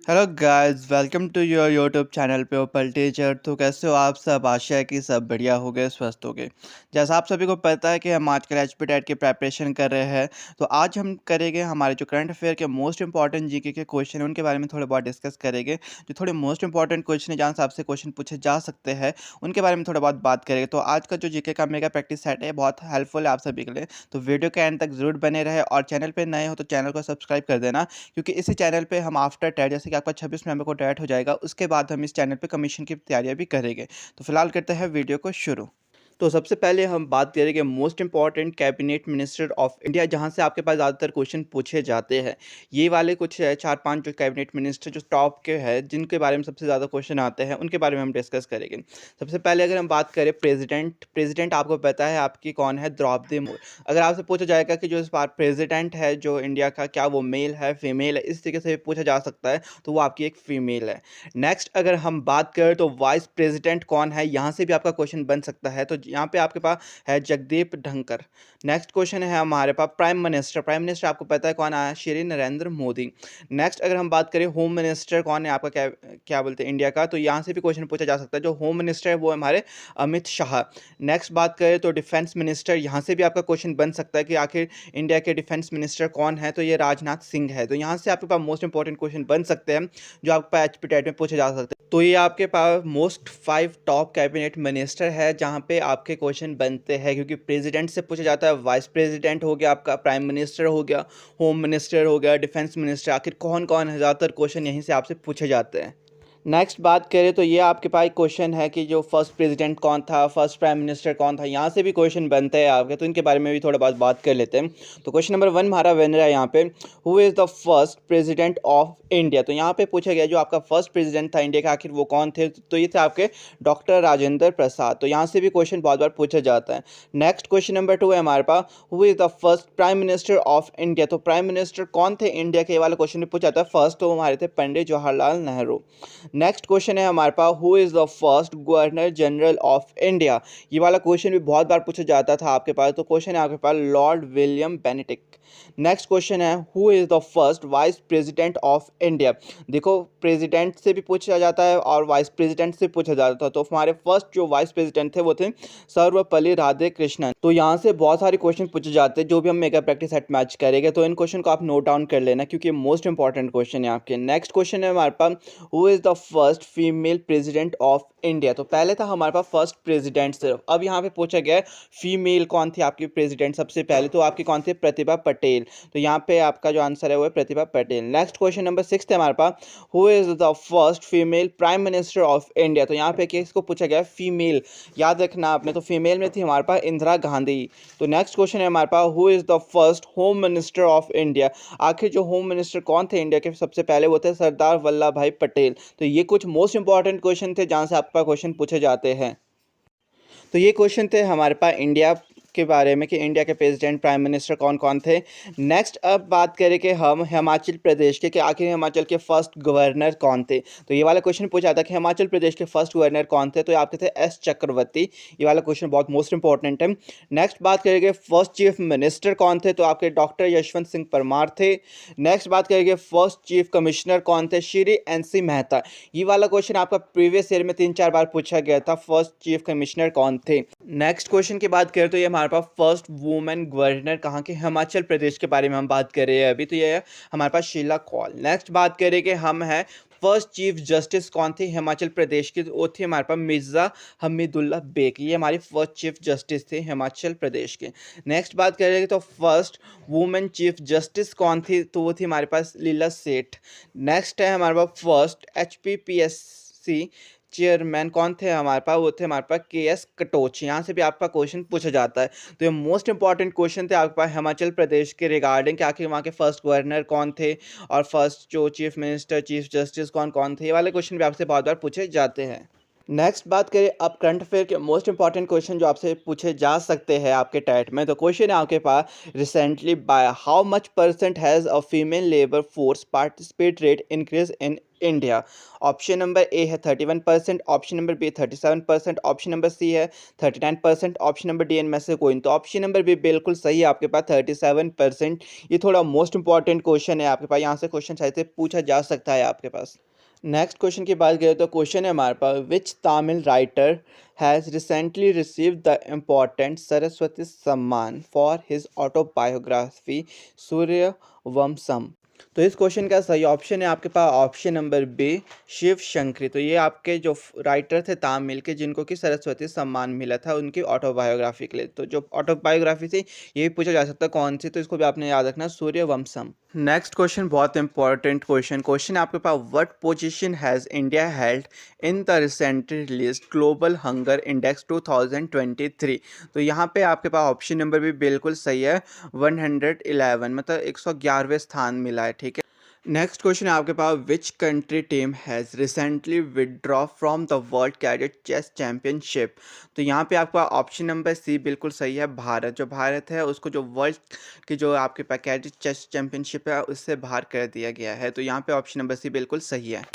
Hello guys, welcome to your YouTube channel पे opal teacher. तो कैसे हो आप सब? आशा है कि सब बढ़िया हो गए, स्वस्थ हो गए। जैसा आप सभी को पता है कि हम आजकल एचपी टेट की प्रिपरेशन कर रहे हैं। तो आज हम करेंगे हमारे जो करंट अफेयर के मोस्ट इंपॉर्टेंट जीके के क्वेश्चन हैं उनके बारे में थोड़ा बहुत डिस्कस करेंगे। जो थोड़े मोस्ट इंपॉर्टेंट क्वेश्चन है जहाँ से आपसे क्वेश्चन पूछे जा सकते हैं उनके बारे में थोड़ा बहुत बात करेंगे। तो आज का जो जीके का मेगा प्रैक्टिस सेट है बहुत हेल्पफुल है आप सभी के लिए। तो वीडियो के एंड तक जरूर बने रहे और चैनल पर नए हो तो चैनल को सब्सक्राइब कर देना, क्योंकि इसी चैनल पे हम आफ्टर टेट, जैसे कि आपका 26 नवंबर को टेट हो जाएगा, उसके बाद हम इस चैनल पे कमीशन की तैयारियां भी करेंगे। तो फिलहाल करते हैं वीडियो को शुरू। तो सबसे पहले हम बात करेंगे most important cabinet minister of India, जहां से आपके पास ज़्यादातर क्वेश्चन पूछे जाते हैं। ये वाले कुछ है 4-5 जो कैबिनेट मिनिस्टर जो टॉप के हैं जिनके बारे में सबसे ज़्यादा क्वेश्चन आते हैं उनके बारे में हम डिस्कस करेंगे। सबसे पहले अगर हम बात करें प्रेसिडेंट आपको पता है आपकी कौन है? द्रौपदी मुर्मू। अगर आपसे पूछा जाएगा कि जो इस बार प्रेसिडेंट है जो इंडिया का, क्या वो मेल है फीमेल है, इस तरीके से पूछा जा सकता है, तो वो आपकी एक फीमेल है। नेक्स्ट अगर हम बात करें तो वाइस प्रेसिडेंट कौन है, यहाँ से भी आपका क्वेश्चन बन सकता है। तो यहाँ पे आपके पास है जगदीप धनखड़। नेक्स्ट क्वेश्चन है हमारे पास प्राइम मिनिस्टर आपको पता है कौन आया? श्री नरेंद्र मोदी। नेक्स्ट अगर हम बात करें होम मिनिस्टर कौन है आपका, क्या क्या बोलते हैं इंडिया का, तो यहाँ से भी क्वेश्चन पूछा जा सकता है। जो होम मिनिस्टर है वो हमारे अमित शाह। नेक्स्ट बात करें तो डिफेंस मिनिस्टर, यहाँ से भी आपका क्वेश्चन बन सकता है कि आखिर इंडिया के डिफेंस मिनिस्टर कौन है, तो ये राजनाथ सिंह है। तो यहाँ से आपके पास मोस्ट इंपॉर्टेंट क्वेश्चन बन सकते हैं जो आपके पास एचपी टेट में पूछे जा सकते हैं। तो ये आपके पास मोस्ट 5 टॉप कैबिनेट मिनिस्टर है जहाँ पे आपके क्वेश्चन बनते हैं, क्योंकि प्रेसिडेंट से पूछा जाता है, वाइस प्रेसिडेंट हो गया आपका, प्राइम मिनिस्टर हो गया, होम मिनिस्टर हो गया, डिफेंस मिनिस्टर, आखिर कौन कौन है, ज़्यादातर क्वेश्चन यहीं से आपसे पूछे जाते हैं। नेक्स्ट बात करें तो ये आपके पास क्वेश्चन है कि जो फर्स्ट प्रेसिडेंट कौन था, फर्स्ट प्राइम मिनिस्टर कौन था, यहाँ से भी क्वेश्चन बनते हैं आपके, तो इनके बारे में भी थोड़ा बहुत बात कर लेते हैं। तो क्वेश्चन नंबर 1 हमारा बन रहा है यहाँ पे, who is the first president of India. तो यहाँ पे पूछा गया जो आपका फर्स्ट प्रेसिडेंट था इंडिया का, आखिर वो कौन थे? तो ये थे आपके डॉक्टर राजेंद्र प्रसाद। तो यहाँ से भी क्वेश्चन बहुत बार पूछा जाता है। नेक्स्ट क्वेश्चन नंबर 2 है हमारे पास, who is the first prime minister of India. तो प्राइम मिनिस्टर कौन थे इंडिया के, वाला क्वेश्चन भी पूछा जाता है। फर्स्ट तो हमारे थे पंडित जवाहरलाल नेहरू। नेक्स्ट क्वेश्चन है हमारे पास, who is the first governor general of India. ये वाला क्वेश्चन भी बहुत बार पूछा जाता था आपके पास। तो क्वेश्चन है आपके पास Lord William Benedict. Next question है, who is the first vice president of India. देखो प्रेसिडेंट से भी पूछा जाता है और वाइस प्रेसिडेंट से पूछा जाता था। तो हमारे फर्स्ट जो वाइस प्रेसिडेंट थे वो थे सर्वपल्ली राधाकृष्णन। तो यहाँ से बहुत सारे क्वेश्चन पूछे जाते हैं जो भी हम मेगा प्रैक्टिस सेट मैच करेंगे। तो इन क्वेश्चन को आप नोट डाउन कर लेना, क्योंकि मोस्ट इंपॉर्टेंट क्वेश्चन है आपके। नेक्स्ट क्वेश्चन है हमारे पास, who is the first female president of India. तो पहले था हमारे पास फर्स्ट प्रेसिडेंट सिर्फ, अब यहाँ पे पूछा गया है फीमेल कौन थी आपकी प्रेसिडेंट सबसे पहले। तो आपकी कौन थी? प्रतिभा पटेल। तो यहाँ पे आपका जो आंसर है वो है Pratibha Patel. Next question number 6 है हमारे पास, who is the first female prime minister of India. तो यहाँ पे किसको पूछा गया है? फीमेल, याद रखना आपने। तो फीमेल में थी हमारे पास इंदिरा गांधी। तो नेक्स्ट क्वेश्चन है हमारे पास, who is the first home minister of India. आखिर जो होम मिनिस्टर कौन थे इंडिया के सबसे पहले, वो थे सरदार वल्लभ भाई पटेल। तो ये कुछ मोस्ट इंपॉर्टेंट क्वेश्चन थे जहाँ से आपका क्वेश्चन पूछे जाते हैं। तो ये क्वेश्चन थे हमारे पास इंडिया के बारे में कि इंडिया के प्रेसिडेंट प्राइम मिनिस्टर कौन कौन थे। नेक्स्ट अब बात करें कि हम हिमाचल प्रदेश के, कि आखिर हिमाचल के फर्स्ट गवर्नर कौन थे। तो ये वाला क्वेश्चन पूछा था कि हिमाचल प्रदेश के फर्स्ट गवर्नर कौन थे, तो ये आपके थे एस चक्रवर्ती। ये वाला क्वेश्चन बहुत मोस्ट इंपॉर्टेंट है। नेक्स्ट बात करेंगे फर्स्ट चीफ मिनिस्टर कौन थे, तो आपके डॉक्टर यशवंत सिंह परमार थे। नेक्स्ट बात करेंगे फर्स्ट चीफ कमिश्नर कौन थे, श्री NC मेहता। ये वाला क्वेश्चन आपका प्रीवियस ईयर में 3-4 बार पूछा गया था, फर्स्ट चीफ कमिश्नर कौन थे। नेक्स्ट क्वेश्चन की बात करें तो ये हमारे पास फर्स्ट वुमेन गवर्नर कहाँ के, हिमाचल प्रदेश के बारे में हम बात कर रहे हैं अभी, तो ये है हमारे पास शीला कौल। नेक्स्ट बात करें कि हम है फर्स्ट चीफ जस्टिस कौन थे हिमाचल प्रदेश की, तो वो थे हमारे पास मिर्ज़ा हमीदुल्ला बेग। ये हमारी फर्स्ट चीफ जस्टिस थे हिमाचल प्रदेश के। नेक्स्ट बात करेंगे तो फर्स्ट वुमेन चीफ जस्टिस कौन थी, तो वो थी हमारे पास लीला सेठ। नेक्स्ट है हमारे पास फर्स्ट HPPSC चेयरमैन कौन थे हमारे पास, वो थे हमारे पास KS कटोच। यहाँ से भी आपका क्वेश्चन पूछा जाता है। तो ये मोस्ट इंपॉर्टेंट क्वेश्चन थे आपके पास हिमाचल प्रदेश के रिगार्डिंग कि आखिर वहाँ के फर्स्ट गवर्नर कौन थे और फर्स्ट जो चीफ मिनिस्टर चीफ जस्टिस कौन कौन थे। ये वाले क्वेश्चन भी आपसे बहुत बार पूछे जाते हैं। नेक्स्ट बात करें अब करंट अफेयर के मोस्ट इंपॉर्टेंट क्वेश्चन जो आपसे पूछे जा सकते हैं आपके टेट में। तो क्वेश्चन है आपके पास, recently by how much percent has a female labour force participate rate increase in India. Option number A है 31%, option number B 37%, option number C है 39%, ऑप्शन नंबर डी इनमें से कोई। तो ऑप्शन नंबर बी बिल्कुल सही है आपके पास 37%। ये थोड़ा मोस्ट इंपॉर्टेंट क्वेश्चन है आपके पास, यहाँ से क्वेश्चन शायद से पूछा जा सकता है आपके पास। नेक्स्ट क्वेश्चन की बात करें तो क्वेश्चन है हमारे पास, which Tamil writer has recently received the important Saraswati Samman for his autobiography Sooryavansham. तो इस क्वेश्चन का सही ऑप्शन है आपके पास option number B Shiv Shankari. तो ये आपके जो राइटर थे तामिल के जिनको कि सरस्वती सम्मान मिला था उनकी ऑटोबायोग्राफी के लिए। तो जो ऑटोबायोग्राफी थी ये भी पूछा जा सकता है कौन सी, तो इसको भी आपने याद रखना, सूर्यवंशम। नेक्स्ट क्वेश्चन बहुत इंपॉर्टेंट क्वेश्चन आपके पास, what position has India held in the recently released global hunger index 2023। तो यहाँ पे आपके पास ऑप्शन नंबर भी बिल्कुल सही है, 111 मतलब 111वें स्थान मिला है, ठीक है। नेक्स्ट क्वेश्चन है आपके पास, which country team has recently withdraw from the world cadet chess championship. तो यहाँ पे आपका ऑप्शन नंबर सी बिल्कुल सही है, भारत। जो भारत है उसको जो वर्ल्ड की जो आपके पास कैडेट चेस चैम्पियनशिप है उससे बाहर कर दिया गया है। तो यहाँ पे ऑप्शन नंबर सी बिल्कुल सही है।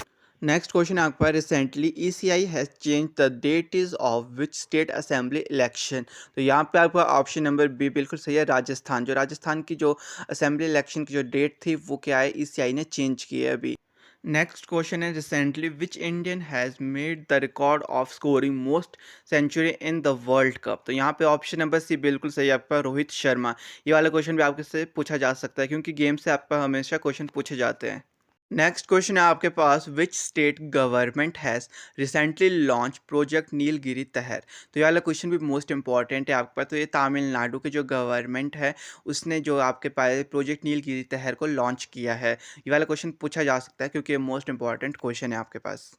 नेक्स्ट क्वेश्चन है आपका, recently ECI has change the date is of which state assembly election. तो यहाँ पे आपका ऑप्शन नंबर बी बिल्कुल सही है, राजस्थान। जो राजस्थान की जो असेंबली इलेक्शन की जो डेट थी वो क्या है, ईसीआई ने चेंज की है अभी। नेक्स्ट क्वेश्चन है, recently which Indian has made the record of scoring most century in the world cup. तो यहाँ पे ऑप्शन नंबर सी बिल्कुल सही है आपका, रोहित शर्मा। ये वाला क्वेश्चन भी आपके से पूछा जा सकता है क्योंकि गेम से आपका हमेशा क्वेश्चन पूछे जाते हैं। नेक्स्ट क्वेश्चन है आपके पास, which state government has recently launch project Nilgiri Tahr. तो ये वाला क्वेश्चन भी मोस्ट इंपॉर्टेंट है आपके पास। तो ये तमिलनाडु के जो गवर्नमेंट है उसने जो आपके पास प्रोजेक्ट नीलगिरी तहर को लॉन्च किया है। ये वाला क्वेश्चन पूछा जा सकता है क्योंकि ये मोस्ट इंपॉर्टेंट क्वेश्चन है आपके पास।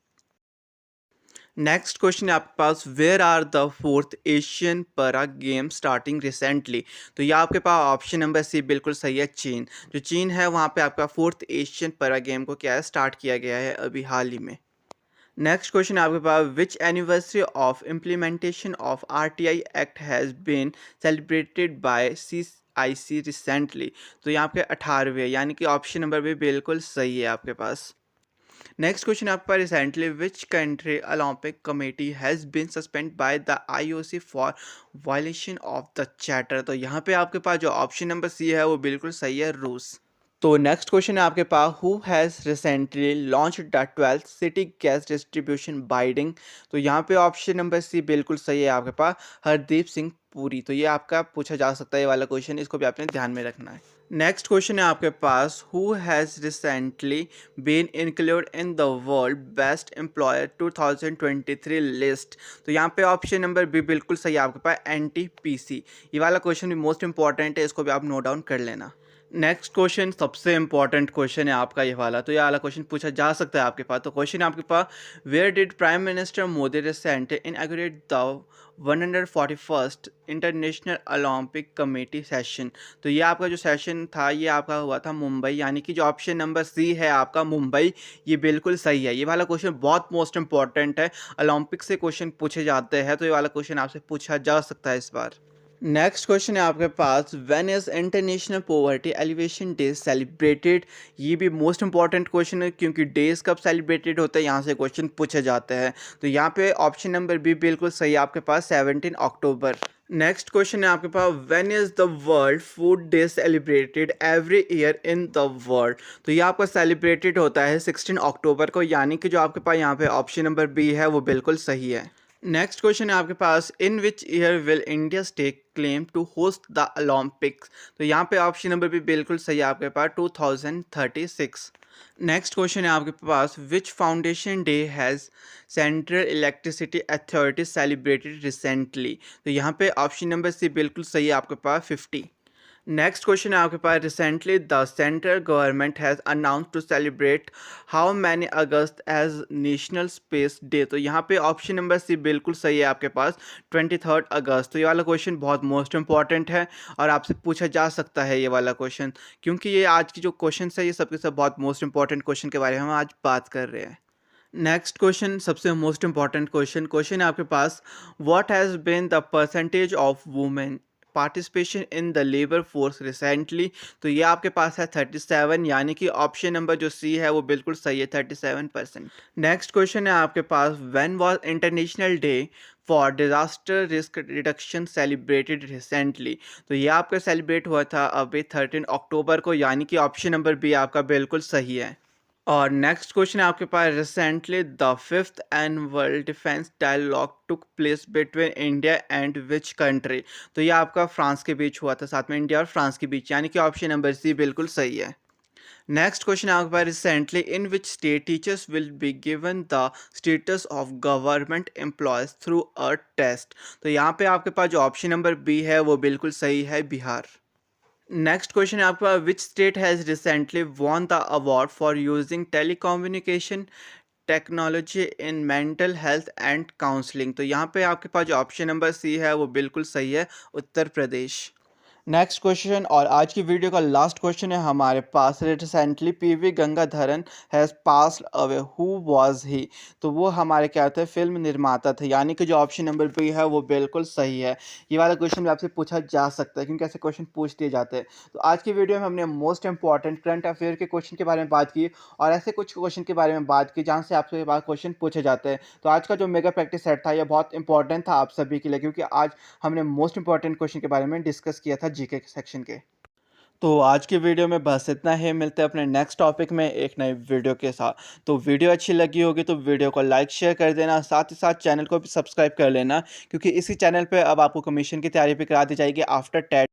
नेक्स्ट क्वेश्चन है आपके पास, where are the fourth Asian para game starting recently. तो ये आपके पास ऑप्शन नंबर सी बिल्कुल सही है, चीन। जो चीन है वहाँ पे आपका फोर्थ एशियन पैरा गेम को क्या है, स्टार्ट किया गया है अभी हाल ही में। नेक्स्ट क्वेश्चन है आपके पास, which anniversary of implementation of RTI act has been celebrated by CIC recently. तो यहाँ पे 18वें, यानी कि ऑप्शन नंबर भी बिल्कुल सही है आपके पास। नेक्स्ट क्वेश्चन आपके पास, recently which country Olympic committee has been suspend by the IOC for violation of the charter. तो यहाँ पे आपके पास जो ऑप्शन नंबर सी है वो बिल्कुल सही है, रूस। तो नेक्स्ट क्वेश्चन है आपके पास, who has recently launch the 12th city gas distribution bidding. तो यहाँ पे ऑप्शन नंबर सी बिल्कुल सही है आपके पास, हरदीप सिंह पुरी। तो ये आपका पूछा जा सकता है ये वाला क्वेश्चन, इसको भी आपने ध्यान में रखना है। नेक्स्ट क्वेश्चन है आपके पास, who has recently been include in the world best employer 2023 list. तो यहाँ पे ऑप्शन नंबर बी बिल्कुल सही है आपके पास, एनटीपीसी। ये वाला क्वेश्चन भी मोस्ट इंपॉर्टेंट है, इसको भी आप नोट डाउन कर लेना। नेक्स्ट क्वेश्चन सबसे इंपॉर्टेंट क्वेश्चन है आपका ये वाला। तो ये वाला क्वेश्चन पूछा जा सकता है आपके पास। तो क्वेश्चन है आपके पास, where did prime minister Modi recently inaugurate the 141st international Olympic committee session. तो ये आपका जो सेशन था ये आपका हुआ था मुंबई, यानी कि जो ऑप्शन नंबर सी है आपका मुंबई, ये बिल्कुल सही है। ये वाला क्वेश्चन बहुत मोस्ट इंपॉर्टेंट है, ओलंपिक से क्वेश्चन पूछे जाते हैं, तो ये वाला क्वेश्चन आपसे पूछा जा सकता है इस बार। नेक्स्ट क्वेश्चन है आपके पास, when is international poverty elevation day celebrated. ये भी मोस्ट इंपॉर्टेंट क्वेश्चन है क्योंकि डेज कब सेलिब्रेटेड होते हैं यहाँ से क्वेश्चन पूछे जाते हैं। तो यहाँ पे ऑप्शन नंबर बी बिल्कुल सही है आपके पास, 17 अक्टूबर। नेक्स्ट क्वेश्चन है आपके पास, when is the world food day celebrated every year in the world. तो ये आपका सेलिब्रेटेड होता है 16 अक्टूबर को, यानी कि जो आपके पास यहाँ पे ऑप्शन नंबर बी है वो बिल्कुल सही है। नेक्स्ट क्वेश्चन है आपके पास, in which year will India take claim to host the Olympics. तो यहाँ पे ऑप्शन नंबर भी बिल्कुल सही है आपके पास, 2036। नेक्स्ट क्वेश्चन है आपके पास, which foundation day has central electricity authority celebrated recently. तो यहाँ पे ऑप्शन नंबर सी बिल्कुल सही है आपके पास, 50। नेक्स्ट क्वेश्चन है आपके पास, recently the central government has announce to celebrate how many August as national space day. तो यहाँ पे ऑप्शन नंबर सी बिल्कुल सही है आपके पास, 23 अगस्त। तो ये वाला क्वेश्चन बहुत मोस्ट इंपॉर्टेंट है और आपसे पूछा जा सकता है ये वाला क्वेश्चन, क्योंकि ये आज की जो क्वेश्चन है ये सबके सब बहुत मोस्ट इंपॉर्टेंट क्वेश्चन के बारे में हम आज बात कर रहे हैं। नेक्स्ट क्वेश्चन सबसे मोस्ट इम्पॉर्टेंट क्वेश्चन है आपके पास। What has been the percentage of women participation in the labour force recently. तो ये आपके पास है 37, यानी कि ऑप्शन नंबर जो सी है वो बिल्कुल सही है, 37%। नेक्स्ट क्वेश्चन है आपके पास। When was international day for disaster risk reduction celebrated recently. तो ये आपका सेलिब्रेट हुआ था अभी 13 अक्टूबर को, यानी कि ऑप्शन नंबर बी आपका बिल्कुल सही है। और नेक्स्ट क्वेश्चन है आपके पास। Recently the fifth annual defence dialogue took place between India and which country. तो ये आपका फ्रांस के बीच हुआ था, साथ में इंडिया और फ्रांस के बीच, यानी कि ऑप्शन नंबर सी बिल्कुल सही है। नेक्स्ट क्वेश्चन है आपके पास। Recently in which state teachers will be given the status of government employees through a test. तो यहाँ पे आपके पास जो ऑप्शन नंबर बी है वो बिल्कुल सही है, बिहार। नेक्स्ट क्वेश्चन है आपका। Which state has recently won the award for using telecommunication technology in mental health and counselling. तो यहाँ पे आपके पास जो ऑप्शन नंबर सी है वो बिल्कुल सही है, उत्तर प्रदेश। नेक्स्ट क्वेश्चन और आज की वीडियो का लास्ट क्वेश्चन है हमारे पास। Recently PV Gangadharan has passed away, who was he. तो वो हमारे क्या थे, फिल्म निर्माता थे, यानी कि जो ऑप्शन नंबर बी है वो बिल्कुल सही है। ये वाला क्वेश्चन भी आपसे पूछा जा सकता है क्योंकि ऐसे क्वेश्चन पूछ दिए जाते हैं। तो आज की वीडियो में हमने मोस्ट इंपॉर्टेंट करंट अफेयर के क्वेश्चन के बारे में बात की और ऐसे कुछ क्वेश्चन के बारे में बात की जहाँ से आपसे क्वेश्चन पूछे जाते हैं। तो आज का जो मेगा प्रैक्टिस सेट था ये बहुत इंपॉर्टेंट था आप सभी के लिए, क्योंकि आज हमने मोस्ट इंपॉर्टेंट क्वेश्चन के बारे में डिस्कस किया था जीके सेक्शन के। तो आज की वीडियो में बस इतना ही। मिलते हैं अपने नेक्स्ट टॉपिक में एक नई वीडियो के साथ। तो वीडियो अच्छी लगी होगी तो वीडियो को लाइक शेयर कर देना, साथ ही साथ चैनल को भी सब्सक्राइब कर लेना, क्योंकि इसी चैनल पे अब आपको कमीशन की तैयारी भी करा दी जाएगी आफ्टर टेट।